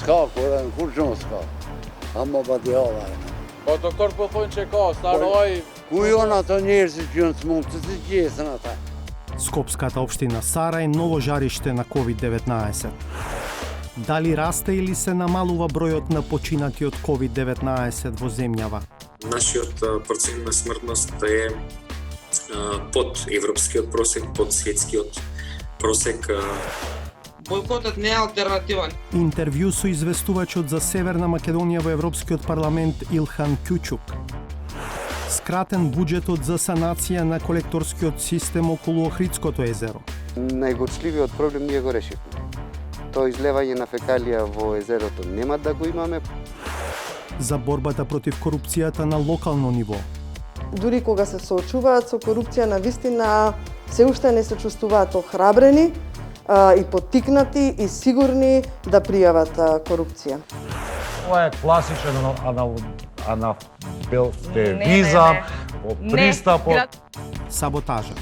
Skakulen kurşunska. Amma pa djalla. Po doktor po thonë që ka, staroj. Ku janë ato njerëzit që janë smurtë, të gjesën ata? Скопската општина Сарај ново жариште на COVID-19. Дали расте или се намалува бројот на починати од COVID-19 во земјава? Нашиот процент на смртност е под европскиот просек, под светскиот просек. Бойкотот не е алтернативен. Интервју со известувачот за Северна Македонија во Европскиот парламент Илхан Кјучук. Скратен буџетот за санација на колекторскиот систем околу Охридското езеро. Најгорчливиот проблем ние го решивме. Тоа излевање на фекалија во езерото нема да го имаме. За борбата против корупцијата на локално ниво. Дури кога се соочуваат со корупција, навистина се уште не се чувствуваат охрабрени и поттикнати и сигурни да пријават корупција. Ова е класичен анафилтевизам, пристапот. Саботажа.